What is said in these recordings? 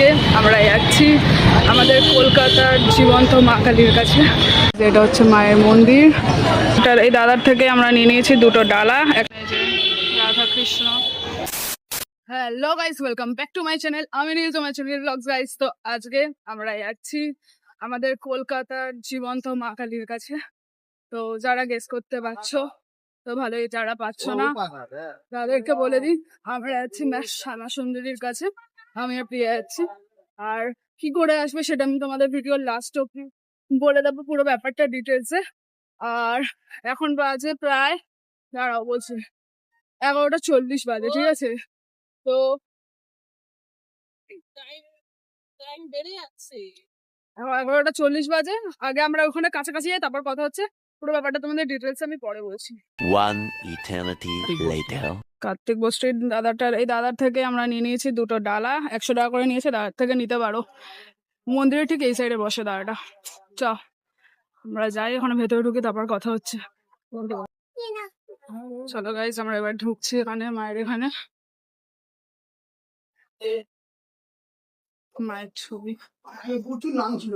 আজকে আমরা যাচ্ছি আমাদের কলকাতার জীবন্ত মা কালীর কাছে। যেটা হচ্ছে মায়ের মন্দির। এই দাদার থেকে আমরা নিয়ে নিয়েছি দুটো ডালা, একটা Radha Krishna. Hello guys, welcome back to my channel. আমি নীল, তোমার চ্যানেল ব্লগস গাইস। তো আজকে আমরা যাচ্ছি আমাদের কলকাতার জীবন্ত মা কালীর কাছে। তো যারা গেস করতে পারছো তো ভালোই, যারা পাচ্ছ না তাদেরকে বলে দিই, আমরা যাচ্ছি শ্যামা সুন্দরীর কাছে। আমি আর প্রিয়া যাচ্ছি। আর কি করে আসবে সেটা আমি তোমাদের ভিডিওর লাস্ট অব্দি বলে দেবো, পুরো ব্যাপারটা ডিটেলসে। আর এখন বাজে প্রায়, দাঁড়াও বলছি, 11:40 বাজে, ঠিক আছে? তো টাইম বেড়ে যাচ্ছে, 11:40 বাজে। আগে আমরা ওখানে কাছাকাছি যাই, তারপর কথা হচ্ছে। পুরো ব্যাপারটা তোমাদের ডিটেলস আমি পরে বলছি। One eternity later. কার্তিক বস্ত্রীর এই দাদার থেকে আমরা নিয়ে নিয়েছি দুটো ডালা, 100 টাকা করে নিয়েছে। দাদার থেকে নিতে পারো। মন্দিরের ঠিক এই সাইডে বসে দাদাটা। চ আমরা যাই, ওখানে ভেতরে ঢুকি, তারপর কথা হচ্ছে। চলো গাইস, আমরা এবার ঢুকছি এখানে, মায়ের এখানে। মায়ের ছবি প্রচুর নাম ছিল।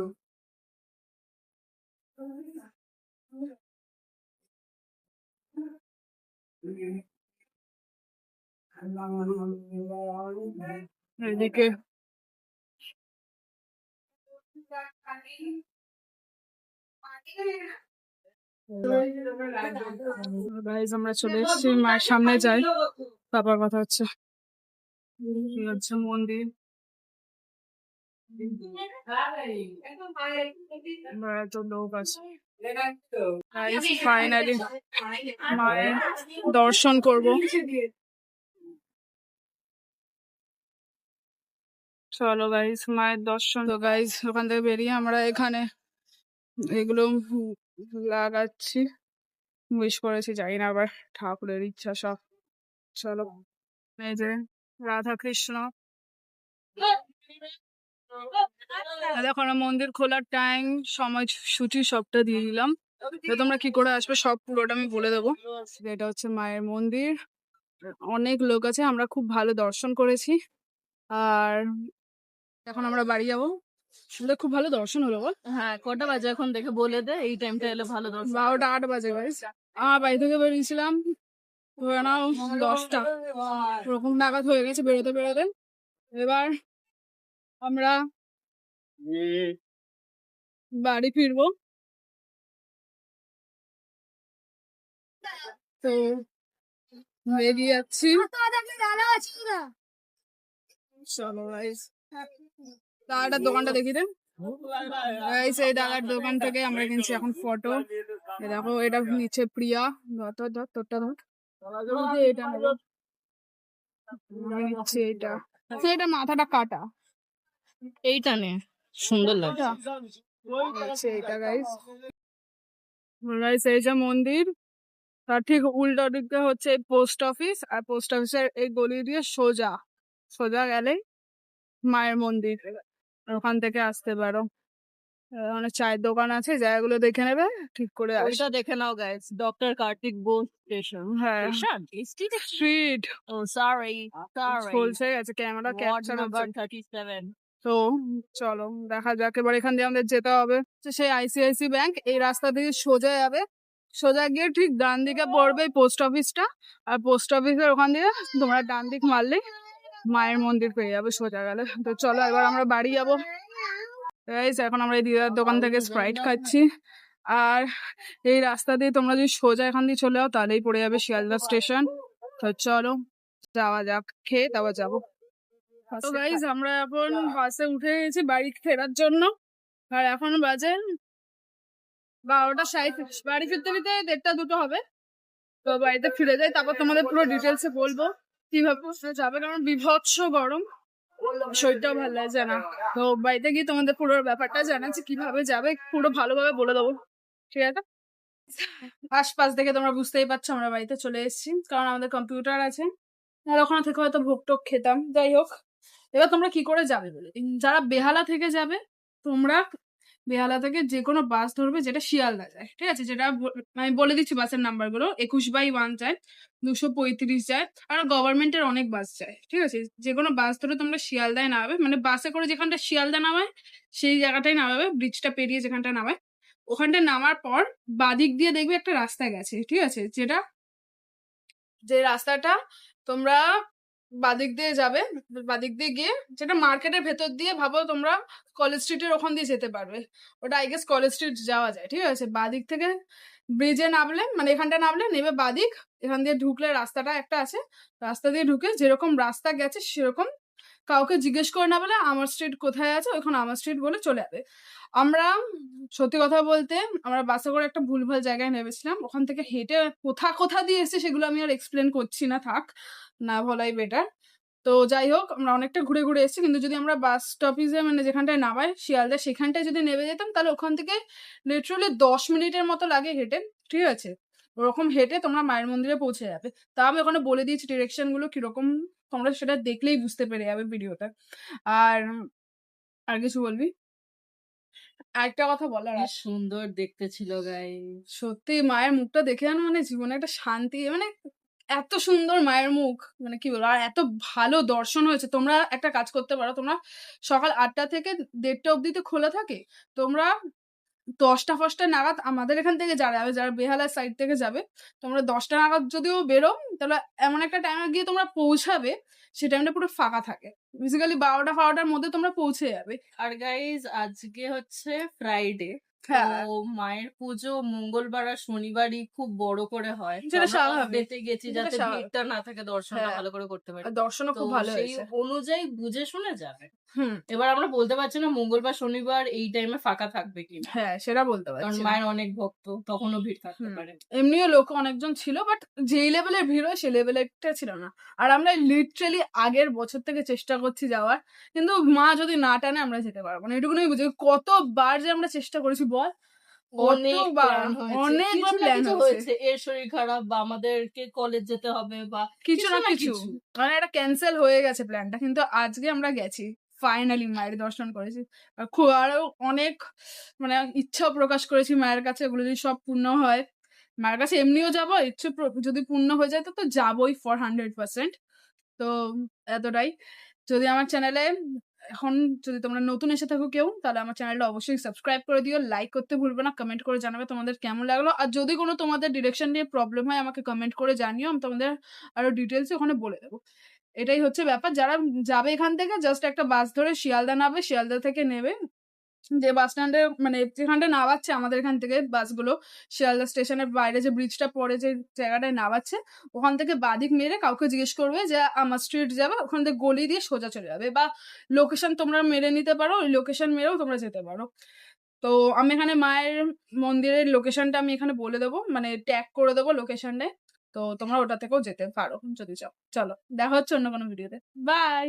এদিকে গাইস আমরা চলে এসেছি মায়ের সামনে, যাই, তারপর কথা হচ্ছে। হচ্ছে মন্দির। এত লোক আছে, ফাইনালি মায়ের দর্শন করব। চলো গাইস, মায়ের দর্শন। তো গাইস ওখান থেকে বেরিয়ে আমরা এখানে এগুলো লাগাচ্ছি, উইশ করেছি, জানি না আবার ঠাকুরের ইচ্ছা সব। চলো, এই যে রাধা কৃষ্ণ। দেখো আমরা মন্দির খোলার টাইম, সময় সূচি সবটা দিয়ে দিলাম। তো তোমরা কি করে আসবে সব পুরোটা আমি বলে দেবো। এটা হচ্ছে মায়ের মন্দির, অনেক লোক আছে, আমরা খুব ভালো দর্শন করেছি। আর এখন আমরা বাড়ি যাবো। আমাদের খুব ভালো দর্শন হলো। হ্যাঁ, কটা বাজে এখন দেখে বলে দে, এই টাইমটা এলে ভালো দর্শন। 12টা 8 বাজে গাইস। আমার বাড়ি থেকে বেরিয়েছিলাম ধরে নাও 10টা ওরকম নাগাদ হয়ে গেছে বেরোতে বেরোতে। এবার আমরা বাড়ি ফিরবো। তো বেরিয়ে যাচ্ছি। চলো গাইস, দাদাটার দোকানটা দেখি দেন। গাইস এই দাদার দোকান থেকে আমরা কিনছি এখন ফটো। দেখো এটা নিচে প্রিয়া, ধর ধর তোরটা ধর। এটা নেবো, নিচ্ছে এটা। এটা মাথাটা কাটা, এইটা নে, সুন্দর লাগছে। এটা গাইস। গাইস এই যে মন্দির, তার ঠিক উল্টো দিকে হচ্ছে পোস্ট অফিস। আর পোস্ট অফিসের এই গলি দিয়ে সোজা সোজা গেলেই মায়ের মন্দির। ওখান থেকে আসতে পারো। অনেক চায়ের দোকান আছে, জায়গাগুলো দেখে নেবে, ঠিক করে ওইটা দেখে নাও guys, doctor Kartik Bose station. হ্যাঁ, স্ট্রিট ও সরি চলছে গেছে, ক্যামেরা ক্যাপচার নাম্বার 37। তো চলো দেখা যাক। এবার এখান দিয়ে আমাদের যেতে হবে সেই আইসিআইসি ব্যাংক। এই রাস্তা দিয়ে সোজা যাবে, সোজা গিয়ে ঠিক ডান দিকে পড়বে পোস্ট অফিসটা। আর পোস্ট অফিসের ওখান দিয়ে তোমরা ডান দিক মারলে মায়ের মন্দির পেয়ে যাবে সোজা গেলে। তো চলো এবার আমরা বাড়ি যাবো। এখন আমরা এই দিদার দোকান থেকে স্প্রাইট খাচ্ছি। আর এই রাস্তা দিয়ে তোমরা যদি সোজা এখান দিয়ে চলে যাও তাহলেই পড়ে যাবে শিয়ালদা স্টেশন। তো চলো যাওয়া যাক, খেয়ে তারপর যাবো। তো গাইজ আমরা এখন বাসে উঠে গেছি বাড়ি ফেরার জন্য। আর এখন বাজে 12:37। বাড়ি ফিরতে ফিরতে 1:30-2টো হবে। তো বাড়িতে ফিরে যাই, তারপর তোমাদের পুরো ডিটেলসে বলবো কিভাবে যাবে, কারণ বিভৎস গরম, শরীরটাও ভালো লাগছে না। তো বাড়িতে গিয়ে তোমাদের পুরো ব্যাপারটা জানাচ্ছি, কিভাবে যাবে পুরো ভালোভাবে বলে দেবো, ঠিক আছে? আশপাশ দেখে তোমরা বুঝতেই পারছো আমরা বাড়িতে চলে এসেছি, কারণ আমাদের কম্পিউটার আছে। আর ওখানে থেকে হয়তো ভোগ টোক খেতাম। যাই হোক, এবার তোমরা কি করে যাবে বলে, যারা বেহালা থেকে যাবে তোমরা বেহালা থেকে যে কোনো বাস ধরবে যেটা শিয়ালদা যায়, ঠিক আছে? যেটা আমি বলে দিচ্ছি বাসের নাম্বারগুলো, 21/1 যায়, 235 যায়, আর গভর্নমেন্টের অনেক বাস যায়, ঠিক আছে? যে কোনো বাস ধরে তোমরা শিয়ালদায় নামাবে, মানে বাসে করে যেখানটা শিয়ালদা নামায় সেই জায়গাটাই নামাবে, ব্রিজটা পেরিয়ে যেখানটা নামায় ওখানটা নামার পর বাদিক দিয়ে দেখবে একটা রাস্তা গেছে, ঠিক আছে? যে রাস্তাটা তোমরা বাদিক দিয়ে যাবে, বাদিক দিয়ে গিয়ে যেটা মার্কেটের ভেতর দিয়ে ভাবো তোমরা কলেজ স্ট্রিটের ওখান দিয়ে যেতে পারবে, ওটা আই গেস কলেজ স্ট্রিট যাওয়া যায়, ঠিক আছে? বাদিক থেকে ব্রিজে নামলে, মানে এখানটা নামলে নেবে বাদিক, এখান দিয়ে ঢুকলে রাস্তাটা একটা আছে, রাস্তা দিয়ে ঢুকে যেরকম রাস্তা গেছে সেরকম কাউকে জিজ্ঞেস করে না বলে আমার স্ট্রিট কোথায় আছে ওখানে আমার স্ট্রিট বলে চলে যাবে। আমরা সত্যি কথা বলতে আমরা বাসে করে একটা ভুলভাল জায়গায় নেমেছিলাম, ওখান থেকে হেঁটে কোথা দিয়ে এসেছে সেগুলো আমি আর এক্সপ্লেন করছি না, থাক, না বলাই বেটার। তো যাই হোক আমরা অনেকটা ঘুরে ঘুরে এসেছি, কিন্তু যদি আমরা বাস স্টপেজে মানে যেখানটায় নামাই শিয়ালদা সেখানটায় যদি নেমে যেতাম তাহলে ওখান থেকে লিটারালি 10 মিনিটের মতো লাগে হেঁটে, ঠিক আছে? ওরকম হেঁটে তোমরা মায়ের মন্দিরে পৌঁছে যাবে। তা আমি ওখানে বলে দিয়েছি ডিরেকশন গুলো কিরকম, তোমরা সেটা দেখলেই বুঝতে পেরে যাবে ভিডিওটা। আর আর কিছু বলবি? আরেকটা কথা বলার কি আছে, সুন্দর দেখতে ছিল গাই। সত্যি মায়ের মুখটা দেখে যেন মানে জীবনে একটা শান্তি, মানে এত সুন্দর মায়ের মুখ, মানে কি বলবো, আর এত ভালো দর্শন হয়েছে। তোমরা একটা কাজ করতে পারো, তোমরা সকাল 8টা থেকে 1:30 অব্দি তো খোলা থাকে, তোমরা 10টা ফসটা নাগাদ আমাদের এখান থেকে যারা যাবে, যারা বেহালার সাইড থেকে যাবে, তোমরা 10টা নাগাদ যদিও বেরো তাহলে এমন একটা টাইমে গিয়ে তোমরা পৌঁছাবে সে টাইমটা পুরো ফাঁকা থাকে, বেসিক্যালি 12টা মধ্যে তোমরা পৌঁছে যাবে। আর গাইজ আজকে হচ্ছে ফ্রাইডে, হ্যাঁ, তো মায়ের পুজো মঙ্গলবার আর শনিবারই খুব বড় করে হয়। তো যেটা আমরা স্বাভাবিক, update এ গেছি যেটা যাতে স্বাভাবিক। ভিড়টা না থাকে, দর্শনটা হ্যাঁ, ভালো করে করতে পারি। আর দর্শনও তো খুব ভালো সেই হয়েছে। অনুযায়ী বুঝে শুনে যাবে। হুম, এবার আমরা বলতে পারছি না মঙ্গলবার শনিবার এই টাইমে ফাঁকা থাকবে কিনা, হ্যাঁ সেটা বলতে কারণ পারছি না। মায়ের অনেক ভক্ত, তখনও ভিড় থাকতে হুম, পারে। এমনিও লোক অনেকজন ছিল, বাট যেই লেভেলের ভিড় হয় সেই লেভেলেরটা ছিল না। আর আমরা লিটারালি আগের বছর থেকে চেষ্টা করছি যাওয়ার, কিন্তু মা যদি না টানে আমরা যেতে পারবো না, এটুকুনি বুঝি। কতবার যে আমরা চেষ্টা করেছি বল, অনেক কতবার, প্ল্যান হয়েছে, অনেকবার কিছু না প্ল্যান কিছু হয়েছে, হয়েছে, এর শরীর খারাপ বা আমাদেরকে কলেজ যেতে হবে বা কিছু না কিছু, মানে এটা ক্যান্সেল হয়ে গেছে প্ল্যানটা, কিন্তু আজকে আমরা গেছি, ফাইনালি মায়ের দর্শন করেছি। আর খুব আরো অনেক মানে ইচ্ছাও প্রকাশ করেছি মায়ের কাছে, ওগুলো যদি সব পূর্ণ হয়, মায়ের কাছে এমনিও যাবো, ইচ্ছে যদি পূর্ণ হয়ে যায় তো যাবোই ফর 100%। তো এতটাই। যদি আমার চ্যানেলে এখন যদি তোমরা নতুন এসে থাকো কেউ, তাহলে আমার চ্যানেলটা অবশ্যই সাবস্ক্রাইব করে দিও, লাইক করতে ভুলবে না, কমেন্ট করে জানাবে তোমাদের কেমন লাগলো। আর যদি কোনো তোমাদের ডিরেকশন নিয়ে প্রবলেম হয় আমাকে কমেন্ট করে জানিও, আমি তোমাদের আরো ডিটেলসে ওখানে বলে দেবো। এটাই হচ্ছে ব্যাপার। যারা যাবে এখান থেকে জাস্ট একটা বাস ধরে শিয়ালদা নামবে, শিয়ালদা থেকে নেবে যে বাস স্ট্যান্ডে, মানে যেখানটা নামাচ্ছে আমাদের এখান থেকে বাসগুলো, শিয়ালদা স্টেশনের বাইরে যে ব্রিজটা পড়ে যে জায়গাটায় নামাচ্ছে, ওখান থেকে বাদিক মেরে কাউকে জিজ্ঞেস করবে যে আমার স্ট্রিট যাবে, ওখান থেকে গলি দিয়ে সোজা চলে যাবে, বা লোকেশন তোমরা মেরে নিতে পারো, ওই লোকেশন মেরেও তোমরা যেতে পারো। তো আমি এখানে মায়ের মন্দিরের লোকেশনটা আমি এখানে বলে দেবো, মানে ট্যাগ করে দেবো লোকেশনে, তো তোমরা ওটা থেকেও যেতে পারো যদি চাও। চলো, দেখা হচ্ছে অন্য কোনো ভিডিওতে, বাই।